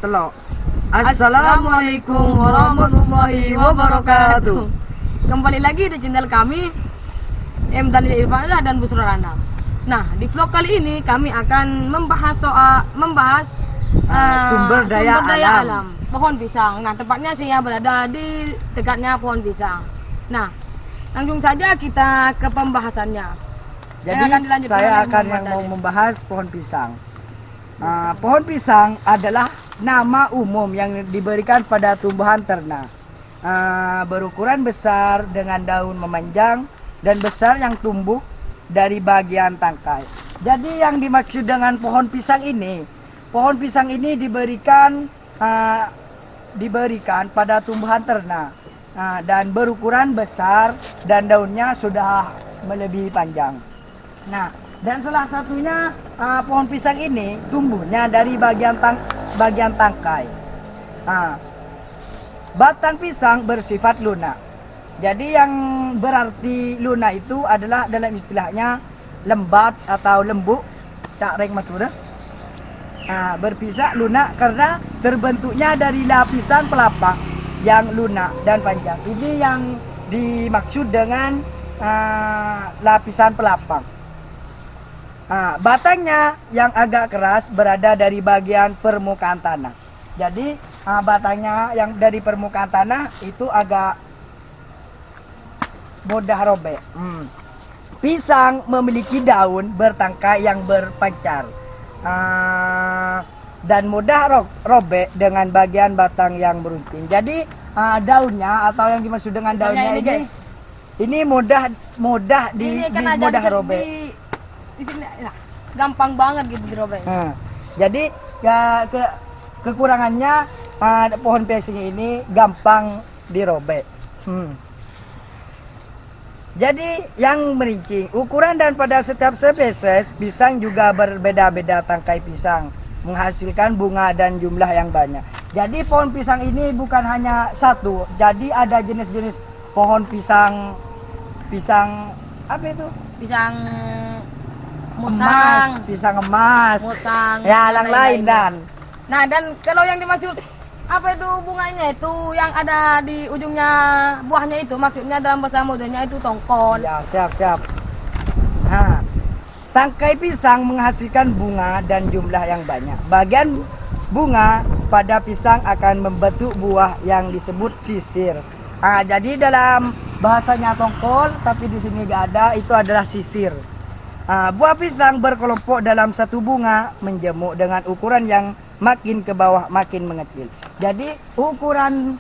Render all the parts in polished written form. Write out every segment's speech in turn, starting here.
telok. Assalamualaikum warahmatullahi wabarakatuh. Kembali lagi di channel kami M. Daniel Irfansyah dan Busra Rana. Nah, di vlog kali ini kami akan membahas sumber daya alam pohon pisang. Nah, tepatnya saya berada di dekatnya pohon pisang. Nah, langsung saja kita ke pembahasannya. Jadi saya akan yang mau membahas pohon pisang. Pohon pisang adalah nama umum yang diberikan pada tumbuhan ternak. Berukuran besar dengan daun memanjang dan besar yang tumbuh dari bagian tangkai. Jadi yang dimaksud dengan pohon pisang ini diberikan pada tumbuhan ternak dan berukuran besar dan daunnya sudah melebihi panjang. Nah, dan salah satunya pohon pisang ini tumbuhnya dari bagian tangkai. Batang pisang bersifat lunak. Jadi yang berarti lunak itu adalah dalam istilahnya lembat atau lembut, tak reng matura. Berpisah lunak karena terbentuknya dari lapisan pelapak yang lunak dan panjang. Ini yang dimaksud dengan lapisan pelapak. Batangnya yang agak keras berada dari bagian permukaan tanah. Jadi batangnya yang dari permukaan tanah itu agak mudah robek. Pisang memiliki daun bertangkai yang berpancar dan mudah robek dengan bagian batang yang berunting. Jadi daunnya atau yang dimaksud dengan daunnya ini mudah robek. Di sini gampang banget gitu dirobek. Jadi kekurangannya pohon pisang ini gampang dirobek. Jadi yang merincing ukuran dan pada setiap spesies pisang juga berbeda-beda tangkai pisang menghasilkan bunga dan jumlah yang banyak. Jadi pohon pisang ini bukan hanya satu. Jadi ada jenis-jenis pohon pisang apa itu? Pisang musang, pisang emas, musang, ya yang lain dan. Nah, dan kalau yang dimaksud apa itu bunganya itu yang ada di ujungnya buahnya itu maksudnya dalam bahasa modernnya itu tongkol. Ya, siap. Tangkai pisang menghasilkan bunga dan jumlah yang banyak. Bagian bunga pada pisang akan membentuk buah yang disebut sisir. Jadi dalam bahasanya tongkol tapi di sini gak ada, itu adalah sisir. Buah pisang berkelompok dalam satu bunga menjemuk dengan ukuran yang makin ke bawah makin mengecil. Jadi ukuran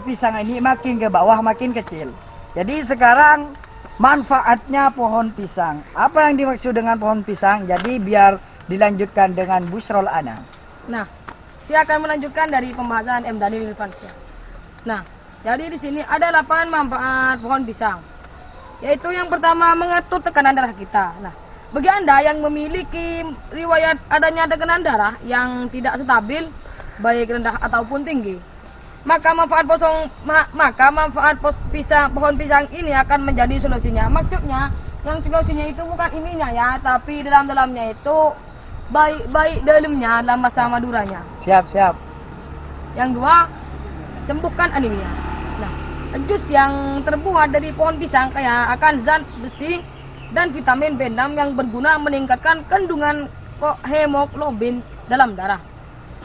pisang ini makin ke bawah makin kecil. Jadi sekarang manfaatnya pohon pisang. Apa yang dimaksud dengan pohon pisang? Jadi biar dilanjutkan dengan Busrol Ana. Nah, saya akan melanjutkan dari pembahasan M. Daniel Irfansyah. Nah, jadi di sini ada 8 manfaat pohon pisang. Yaitu yang pertama mengatur tekanan darah kita. Nah, bagi Anda yang memiliki riwayat adanya tekanan darah yang tidak stabil, baik rendah ataupun tinggi, maka manfaat pohon pisang ini akan menjadi solusinya. Maksudnya, yang solusinya itu bukan ininya ya, tapi dalamnya itu baik dalamnya dalam bahasa Maduranya. Siap. Yang kedua, sembuhkan anemia. Nah, jus yang terbuat dari pohon pisang kaya akan zat besi dan vitamin B6 yang berguna meningkatkan kandungan hemoglobin dalam darah.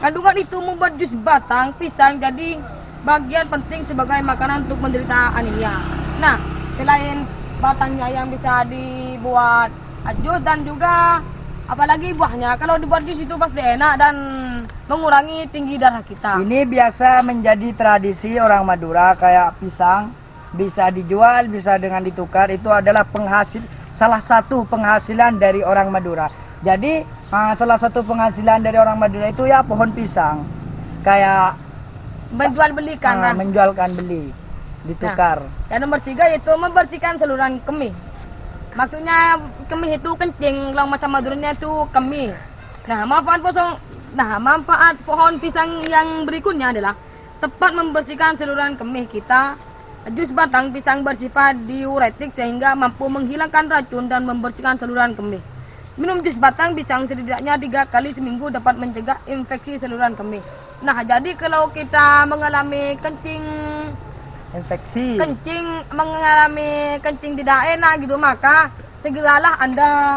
Kandungan itu membuat jus batang pisang jadi bagian penting sebagai makanan untuk menderita anemia. Nah, selain batangnya yang bisa dibuat jus dan juga apalagi buahnya, kalau dibuat jus itu pasti enak dan mengurangi tinggi darah kita. Ini biasa menjadi tradisi orang Madura, kayak pisang bisa dijual, bisa dengan ditukar. Itu adalah salah satu penghasilan dari orang Madura. Jadi salah satu penghasilan dari orang Madura itu ya pohon pisang, kayak menjualkan beli, ditukar. Nah, yang nomor 3 yaitu membersihkan saluran kemih. Maksudnya kemih itu kencing, kalau macam Maduranya itu kemih. Nah, manfaat pohon pisang yang berikutnya adalah tepat membersihkan saluran kemih kita. Jus batang pisang bersifat diuretik sehingga mampu menghilangkan racun dan membersihkan saluran kemih. Minum jus batang pisang setidaknya 3 kali seminggu dapat mencegah infeksi saluran kemih. Nah, jadi kalau kita mengalami Infeksi. mengalami kencing tidak enak gitu, maka segeralah Anda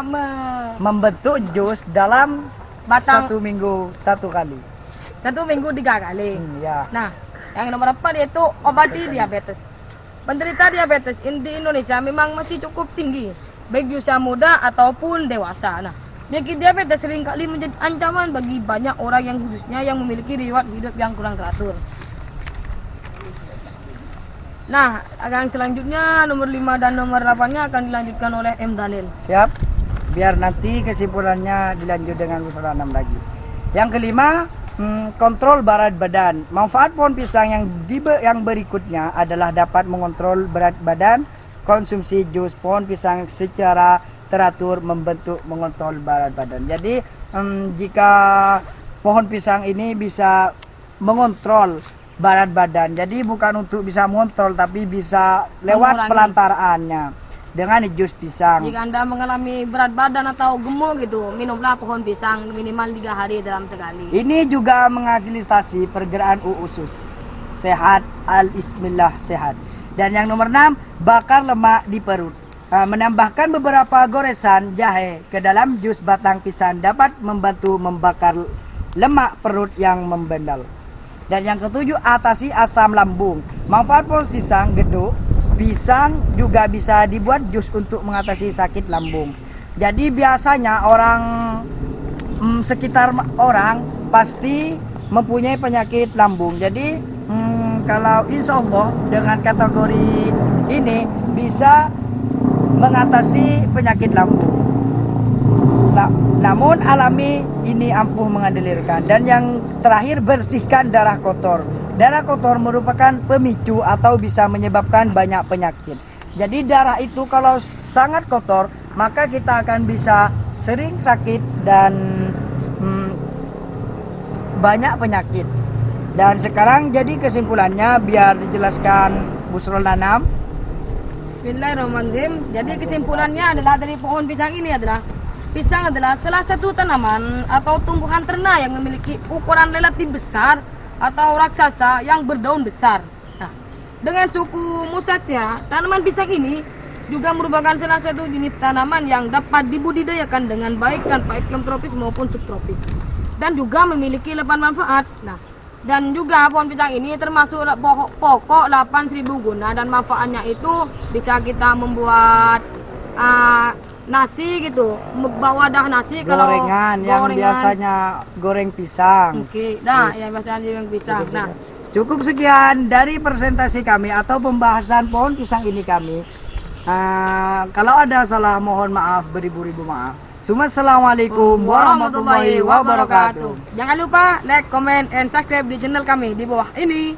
Membentuk jus dalam batang 1 minggu 1 kali. 1 minggu 3 kali. Ya. Nah, yang nomor 4 yaitu obati diabetes. Penderita diabetes di Indonesia memang masih cukup tinggi, baik di usia muda ataupun dewasa. Nah, penyakit diabetes seringkali menjadi ancaman bagi banyak orang yang khususnya yang memiliki riwayat hidup yang kurang teratur. Nah, yang selanjutnya nomor 5 dan nomor 8-nya akan dilanjutkan oleh M. Daniel. Siap. Biar nanti kesimpulannya dilanjut dengan usul 6 lagi. Yang kelima, kontrol berat badan. Manfaat pohon pisang yang berikutnya adalah dapat mengontrol berat badan. Konsumsi jus pohon pisang secara teratur mengontrol berat badan. Jadi jika pohon pisang ini bisa mengontrol berat badan, jadi bukan untuk bisa mengontrol tapi bisa lewat Mengurangi. pelantaraannya dengan jus pisang. Jika Anda mengalami berat badan atau gemuk gitu, minumlah pohon pisang minimal 3 hari dalam sekali. Ini juga mengagilitasi pergerakan usus sehat, al-ismillah sehat. Dan yang nomor 6, bakar lemak di perut. Menambahkan beberapa goresan jahe ke dalam jus batang pisang dapat membantu membakar lemak perut yang membendal. Dan yang ketujuh, atasi asam lambung. Manfaat pohon pisang geduk pisang juga bisa dibuat jus untuk mengatasi sakit lambung. Jadi biasanya orang sekitar orang pasti mempunyai penyakit lambung. Jadi kalau insya Allah dengan kategori ini bisa mengatasi penyakit lambung. Namun alami ini ampuh mengalirkan. Dan yang terakhir, bersihkan darah kotor. Darah kotor merupakan pemicu atau bisa menyebabkan banyak penyakit. Jadi darah itu kalau sangat kotor, maka kita akan bisa sering sakit dan banyak penyakit. Dan sekarang jadi kesimpulannya biar dijelaskan Busrul Nanam. Bismillahirrahmanirrahim. Jadi kesimpulannya adalah dari pohon pisang ini adalah pisang adalah salah satu tanaman atau tumbuhan ternak yang memiliki ukuran relatif besar atau raksasa yang berdaun besar. Nah, dengan suku Musaceae, tanaman pisang ini juga merupakan salah satu jenis tanaman yang dapat dibudidayakan dengan baik tanpa iklim tropis maupun subtropis, dan juga memiliki 8 manfaat. Nah, dan juga pohon pisang ini termasuk pokok 8.000 guna, dan manfaatnya itu bisa kita membuat nasi gitu, wadah nasi Gorengan yang biasanya goreng pisang. Oke, nah yang biasanya goreng pisang. Nah, cukup sekian dari presentasi kami atau pembahasan pohon pisang ini kami. Kalau ada salah mohon maaf, beribu-ribu maaf. Assalamualaikum warahmatullahi wabarakatuh. Jangan lupa like, comment, and subscribe di channel kami di bawah ini.